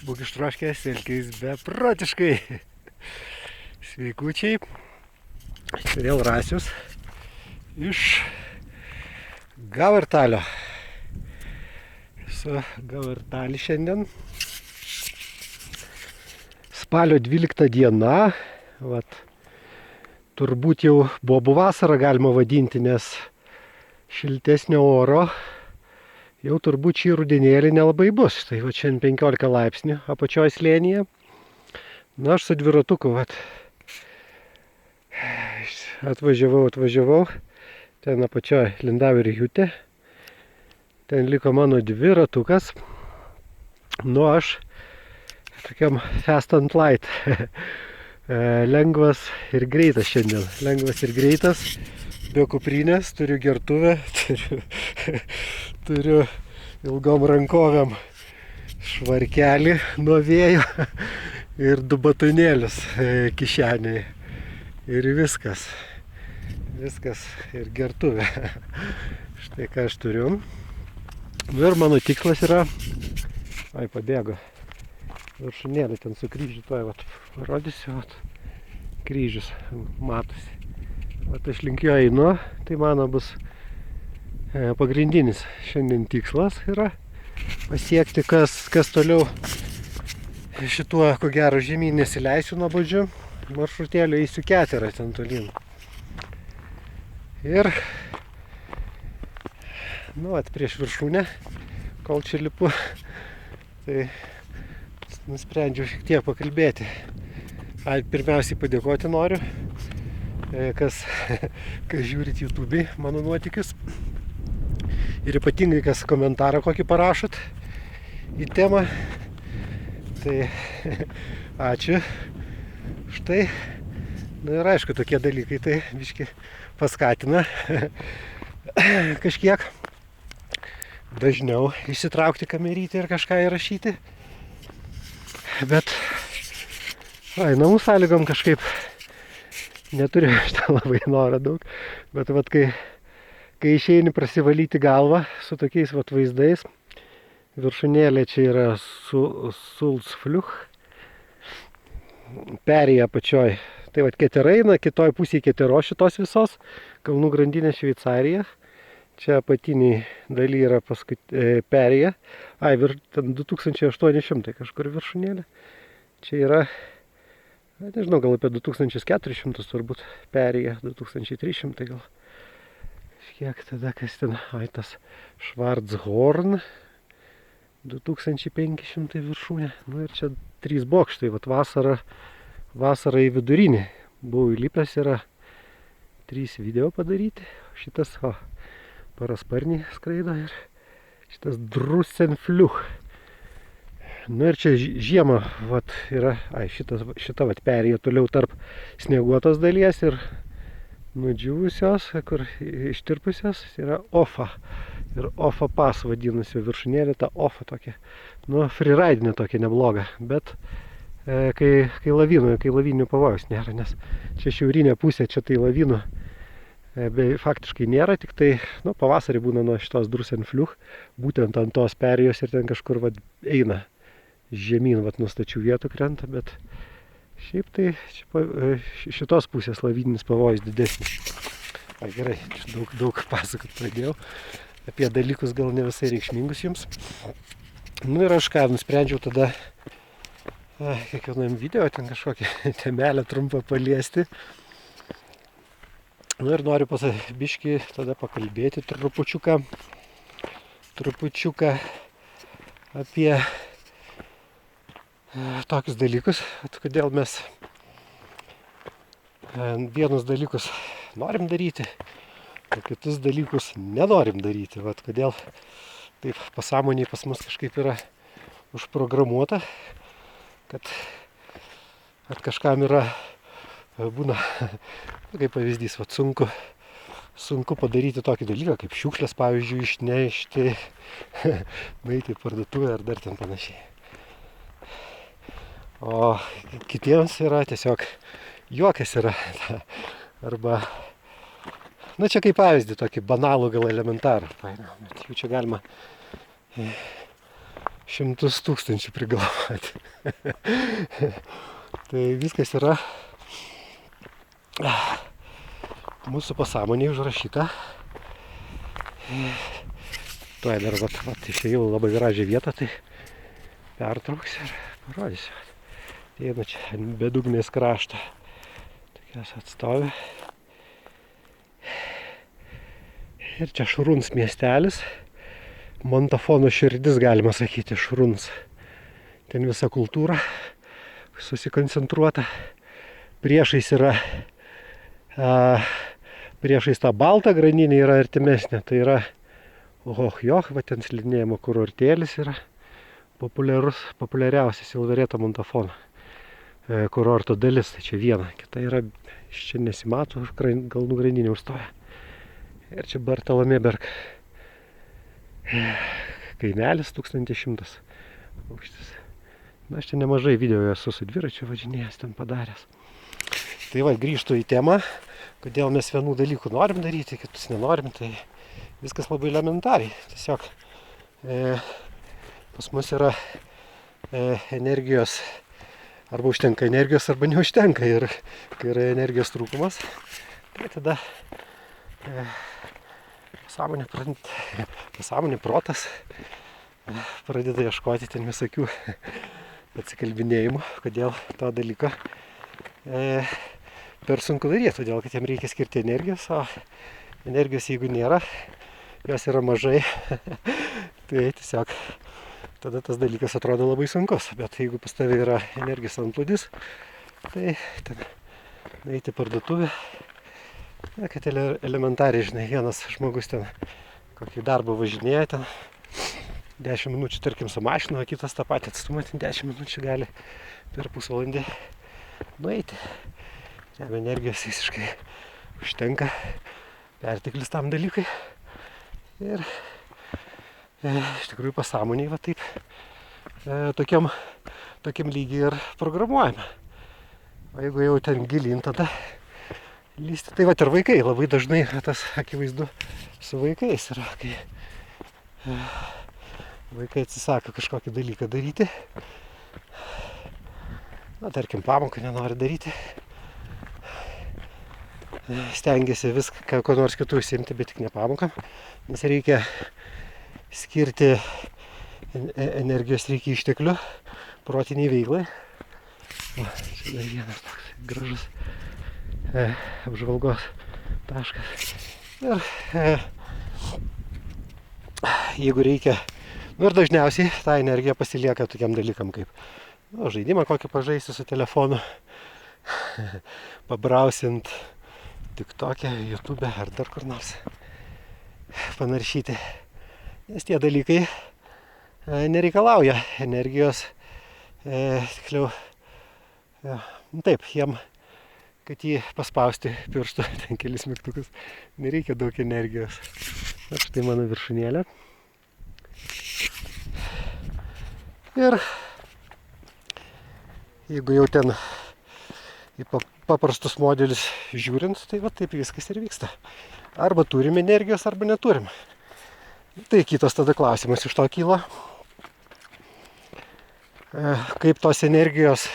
būk ištroškęs, elkis beprotiškai. Sveikučiai. Čia vėl Rasius iš Gavartalio. Su Gavartalį šiandien. Spalio 12 diena. Vat, turbūt jau bobų vasarą galima vadinti, nes šiltesnio oro jau turbūt šį rudenėlį nelabai bus. Tai va šiandien 15 laipsnių apačioj slėnyje. Na, aš su dviratuku atvažiavau. Ten apačioj Lindauer Jutė. Ten liko mano dviratukas. Nu, aš tokiam fast and light. Lengvas ir greitas šiandien. Lengvas ir greitas. Be kuprinės, turiu gertuvę, turiu ilgom rankovėm švarkelį nuo vėjo ir 2 batonėlius kišenėje. Ir viskas. Viskas ir gertuvė. Štai ką aš turiu. Ir mano tikslas yra... Ai, pabėgo. Viršūnėlė ten su kryžiu. Tuoj, parodysiu. Kryžius matosi. Aš link jo einu, tai mano bus pagrindinis šiandien tikslas yra pasiekti, kas toliau šituo, ko gero, žemyn nesileisiu nuobodžiu maršrutėliu, eisiu Keterą ten tolyn. Ir, nu, prieš viršūnę, kol čia lipu, tai nusprendžiau šiek tiek pakalbėti. Pirmiausiai padėkoti noriu. Kas žiūrit YouTube'ai mano nuotykius ir ypatingai kas komentarą kokį parašot į temą, tai ačiū už tai. Na ir aišku, tokie dalykai tai biškį paskatina kažkiek dažniau išsitraukti kamerytę ir kažką įrašyti, bet namų sąlygom kažkaip neturiu šitą labai norą daug, bet vat, kai išeini prasivalyti galvą su tokiais vat vaizdais, viršūnėlė čia yra Sulzfluch, perėja apačioj. Tai vat Ketera eina, kitoj pusėje Ketero šitos visos, kalnų grandinė Šveicarija. Čia apatiniai daly yra perėja. Ten 2800 kažkur viršūnėlė. Čia yra... Nežinau, gal apie 2400 turbūt perėja, 2300 gal. Kiek tada, kas ten, tas Schwarzhorn, 2500 viršūnė. Nu ir čia 3 bokštai, vat vasarą į vidurinį buvau įlipęs, yra 3 video padaryti. Šitas, parasparnį skraido ir šitas Drussenfluch. Nu ir čia žiemą vat, yra, šita vat perėja toliau tarp snieguotos dalies ir nudžiūvusios, kur ištirpusios, yra Ofa. Ir Ofa pas vadinasi viršūnėlė, ta Ofa tokia, nu, freeridinė tokia nebloga, bet kai lavinių pavojus nėra, nes čia šiaurinė pusė, čia tai lavinų faktiškai nėra, tik tai, nu, pavasarį būna nuo šitos Drussenfluch, būtent ant tos perėjos ir ten kažkur vat eina. Žemyn, vat, nustačių vietų krenta, bet šiaip tai šitos pusės lavininis pavojus didesnis. Gerai, daug pasakot pradėjau. Apie dalykus gal ne visai reikšmingus jums. Nu ir aš nusprendžiau tada kiekvienam video ten kažkokią temelę trumpą paliesti. Nu ir noriu biškį tada pakalbėti trupučiuką apie tokius dalykus, kodėl mes vienus dalykus norim daryti, o kitus dalykus nenorim daryti. Vat kodėl taip pasąmoniai pas mus kažkaip yra užprogramuota, kad kažkam yra, būna, kaip pavyzdys, vat sunku padaryti tokį dalyką, kaip šiukšlės, pavyzdžiui, išnešti, nueiti į parduotuvę ar dar ten panašiai. O kitiems yra tiesiog juokas yra. Arba, nu čia kaip pavyzdį, tokį banalų gal elementarų. Bet jų čia galima 100 000 prigalvoti. Tai viskas yra mūsų pasąmonėje užrašyta. Tuoj dar išėjau labai gražią vietą, tai pertrauksiu ir parodysiu. Einu čia bedugnės kraštą. Tokias atstovė. Ir čia Šruns miestelis. Montafono širdis, galima sakyti, Šruns. Ten visa kultūra susikoncentruota. Priešais yra priešais tą baltą graninę yra artimesnė. Tai yra Hohjoch, va ten slidinėjimo kurortėlis yra populiariausias Ilvereto Montafono kurorto dalis. Tai čia viena, kita yra, iš čia nesimato, kalnų graninė užstoja. Ir čia Bartolomėberg kaimelis 1100 aukštis. Na, aš čia nemažai video esu su dviračiu važinėjęs ten padaręs. Tai va, grįžtu į temą, kodėl mes vienų dalykų norim daryti, kitus nenorim. Tai viskas labai elementariai. Tiesiog pas mus yra energijos, arba užtenka energijos, arba neužtenka. Ir kai yra energijos trūkumas, tai tada pasąmonė protas pradeda ieškoti ten visokių atsikalbinėjimų, kodėl to dalyko per sunku daryti, todėl kad jam reikia skirti energijos, o energijos jeigu nėra, jos yra mažai, tai tiesiog tada tas dalykas atrodo labai sunkus, bet jeigu pas tavai yra energijos antplūdis, tai ten nueiti parduotuvę. Na, kad elementariai, žinai, vienas žmogus ten kokį darbą važinėja, ten 10 minučių, tarkim, su mašina, o kitas tą patį atstumą, ten 10 minučių gali per pusvalandį nueiti. Jam energijos visiškai užtenka, perteklis tam dalykui. Ir iš tikrųjų pasąmoniai va taip tokiam lygiai ir programuojame. O jeigu jau ten gilin, tada lysti. Tai va ir vaikai, labai dažnai tas akivaizdu su vaikais yra, kai vaikai atsisako kažkokį dalyką daryti. Na, tarkim, pamoką nenori daryti. Stengiasi viską, ko nors kitų užsiimti, bet tik ne pamokam. Nes reikia skirti energijos, reikia išteklių protiniai veiklai. Va, čia dar vienas toks gražus apžvalgos taškas. Ir jeigu reikia, ir dažniausiai ta energija pasilieka tokiam dalykam kaip žaidimą kokį pažaisti su telefonu, pabrausint TikTok'e, YouTube'e ar dar kur nors panaršyti. Nes tie dalykai nereikalauja energijos, tiksliau, taip, jiem kad jį paspausti pirštu, ten kelis mygtukus, nereikia daug energijos. Na, štai mano viršūnėlė. Ir jeigu jau ten į paprastus modelius žiūrint, tai va taip viskas ir vyksta. Arba turim energijos, arba neturim. Tai kitas tada klausimas iš to kyla. Kaip tos energijos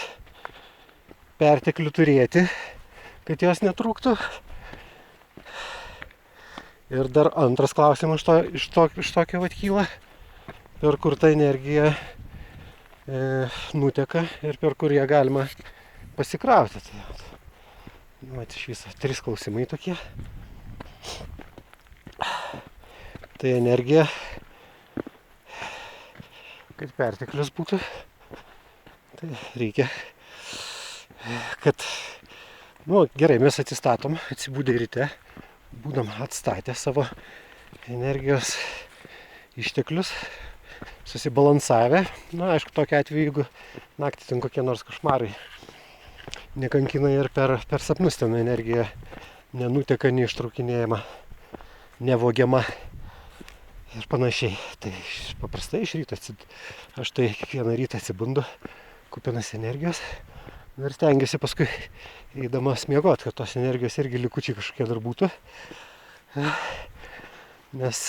perteklių turėti, kad jos netrūktų. Ir dar antras klausimas iš tokio vat kyla, per kur ta energija nuteka ir per kur ją galima pasikrauti. Tai iš viso 3 klausimai tokie. Tai energija, kad perteklius būtų, tai reikia, kad gerai, mes atsistatom, atsibūdę ryte, būdam atstatę savo energijos išteklius, susibalansavę. Na, aišku, tokiu atveju, jeigu naktį ten kokie nors košmarai nekankina ir per sapnus ten energija nenuteka, neištraukinėjama, nevogiama ir panašiai. Tai paprastai iš ryto aš tai kiekvieną rytą atsibundu kupinas energijos. Ir stengiuosi paskui eidamas miegot, kad tos energijos irgi likučiai kažkokie dar būtų. Nes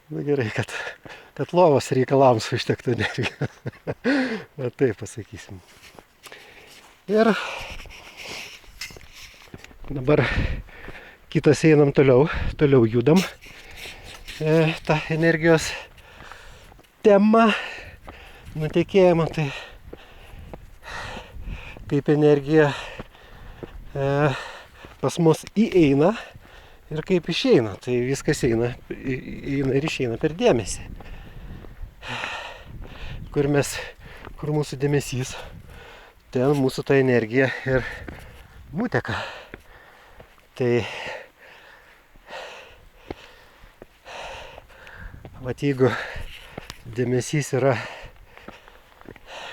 Na gerai, kad lovos reikalams užtektų energijos. Va taip pasakysim. Ir dabar kitas einam toliau judam. Ta energijos tema, nutekėjimą, tai kaip energija pas mus įeina ir kaip išeina. Tai viskas eina ir išeina per dėmesį. Kur mūsų dėmesys, ten mūsų ta energija ir nuteka. Tai vat jeigu dėmesys yra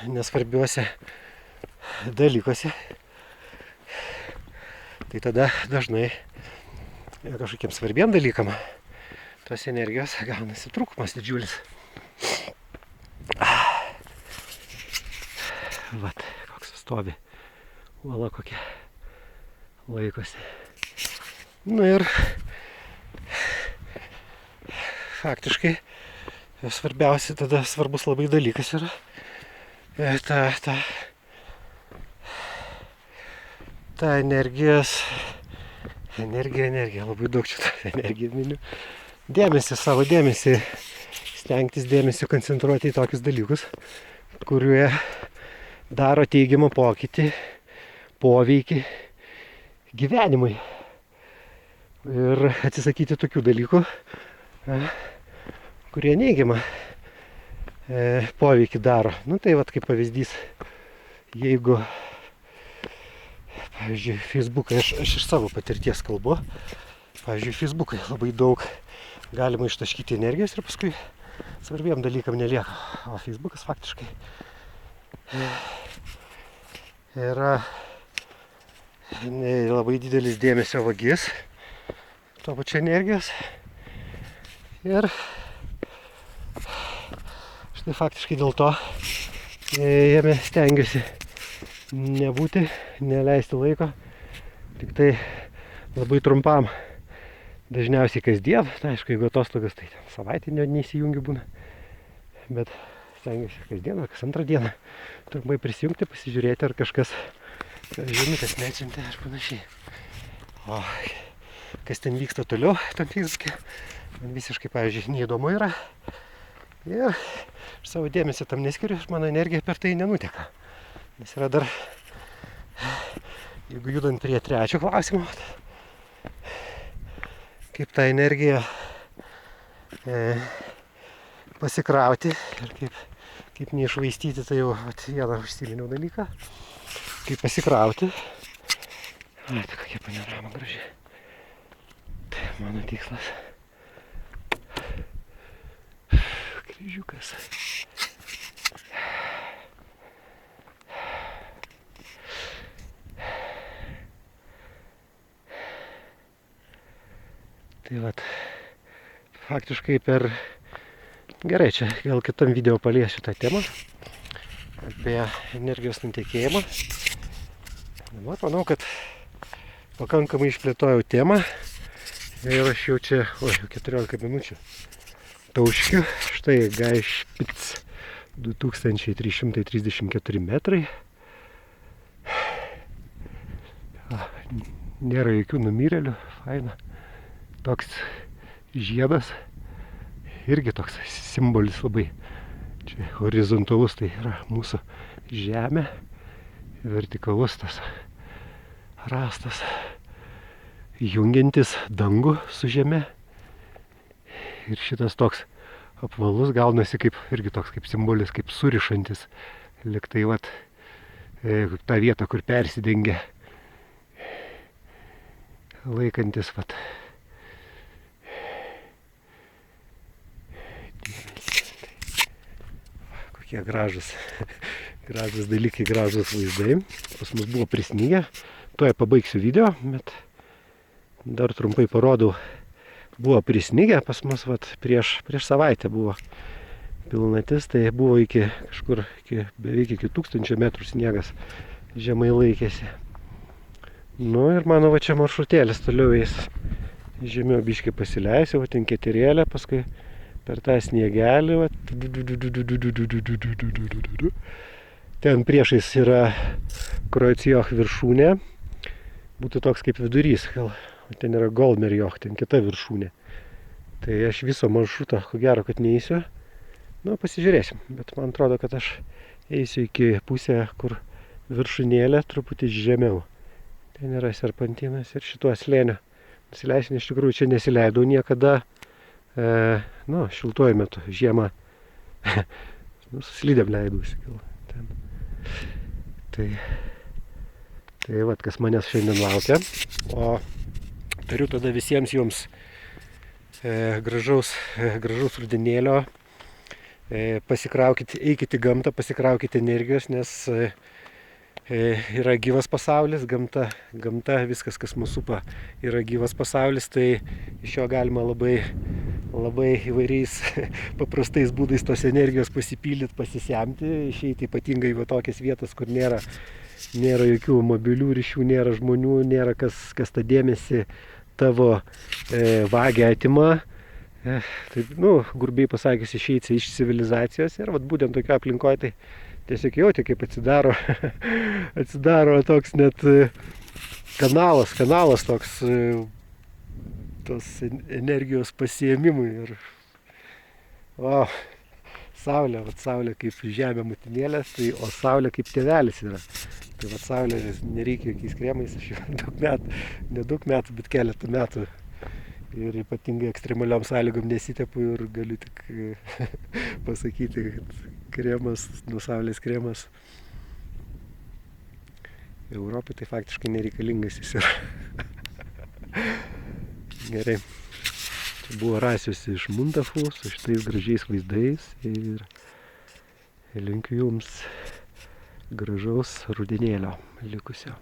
nesvarbiuose dalykuose, tai tada dažnai kažkokiem svarbiem dalykam tos energijos gaunasi trūkumas didžiulis. Vat, koks stovi uola kokia laikosi. Nu ir faktiškai svarbiausia tada svarbus labai dalykas yra ta energija, labai daug čia energiją miniu. Savo dėmesį, stengtis dėmesį koncentruoti į tokius dalykus, kurie daro teigiamą poveikį gyvenimui. Ir atsisakyti tokių dalykų, kurie neigiamą poveikį daro. Nu tai vat kaip pavyzdys, jeigu, pavyzdžiui, Facebookai, aš iš savo patirties kalbu, pavyzdžiui, Facebookai labai daug galima ištaškyti energijos ir paskui svarbiem dalykam nelieka. O Facebookas faktiškai yra labai didelis dėmesio vagis, tuo pačiu energijos. Ir štai faktiškai dėl to jame stengiuosi neleisti laiko, tik tai labai trumpam, dažniausiai kasdien. Tai aišku, jeigu atostogas, tai savaitę neįsijungiu būna, bet stengiuosi kasdien ar kas antrą dieną trumpai prisijungti, pasižiūrėti, ar kažkas žinutės neatsiuntė ir panašiai. O kas ten vyksta toliau tam Facebook'e, man visiškai, pavyzdžiui, neįdomu yra. Ir savo dėmesį tam neskiriu, mano energija per tai nenuteka. Nes yra dar, jeigu judant prie trečio klausimo, kaip tą energiją pasikrauti ir kaip neišvaistyti, tai jau vieną užsiminiau dalyką. Kaip pasikrauti. Tai kokia panorama graži. Tai mano tikslas. Kryžiukas. Tai vat, faktiškai gerai, čia gal kitam video paliesiu tą temą apie energijos nutekėjimą. Dabar manau, kad pakankamai išplėtojau temą ir aš jau čia, 14 minučių tauškiu. Štai Gaišpic 2334 metrai. Nėra jokių numyrėlių, faina. Toks žiedas, irgi toks simbolis labai. Čia horizontalus tai yra mūsų žemė, vertikalus tas rastas, jungiantis dangų su žeme. Ir šitas toks apvalus gaunasi kaip, irgi toks kaip simbolis, kaip surišantis. Lyg tai vat, tą vietą, kur persidengia, laikantis vat. Kokie gražus dalykai, gražus vaizdai. Pas mus buvo prisnygę. Tuoj pabaigsiu video, bet dar trumpai parodau. Buvo prisnygę pas mus, vat, prieš savaitę buvo pilnatis, tai buvo beveik iki 1000 metrų sniegas žemai laikėsi. Nu ir mano va čia maršrutėlis toliau eis žemiau biškai pasileisiu, va ten keterėlę, paskui per tą sniegelį, va. Ten priešais yra Kroicijoch viršūnė, būtų toks kaip vidurys, gal ten yra Golmerjoch, ten kita viršūnė. Tai aš viso maršruto, ko gero, kad neįsiu. Nu, pasižiūrėsim, bet man atrodo, kad aš eisiu iki pusę, kur viršūnėlė truputį žemiau. Ten yra serpantinas ir šituo slėniu nusileisim. Iš tikrųjų, čia nesileidau niekada, šiltuoju metu, žiemą, slidėm leidausi. Tai vat, kas manęs šiandien laukia. O turiu tada visiems jums gražaus rudenėlio. Pasikraukite, eikite į gamtą, pasikraukite energijos, nes yra gyvas pasaulis, gamta, viskas, kas mūsų supa, yra gyvas pasaulis, tai iš jo galima labai įvairiais paprastais būdais tos energijos pasipildyti, pasisemti, išeiti ypatingai į tokias vietas, kur nėra jokių mobilių ryšių, nėra žmonių, nėra kas tą dėmesį tavo vagia atima. Taip, grubiai pasakius, išeiti iš civilizacijos ir būtent tokio aplinkoje tai tiesiog jauti, kaip atsidaro toks net kanalas toks tos energijos pasiėmimui ir saulė kaip žemė motinėlės, o saulė kaip tėvelis yra. Tai saulė nereikia jokiais kremais, aš jau nedaug metų, bet keletą metų ir ypatingai ekstremaliom sąlygom nesitepu ir galiu tik pasakyti, kad kremas, nuo saulės kremas Europai tai faktiškai nereikalingas jis yra. Gerai. Čia buvo rasiuosi iš Mundafų su šitais gražiais vaizdais ir linkiu jums gražaus rudenėlio likusio.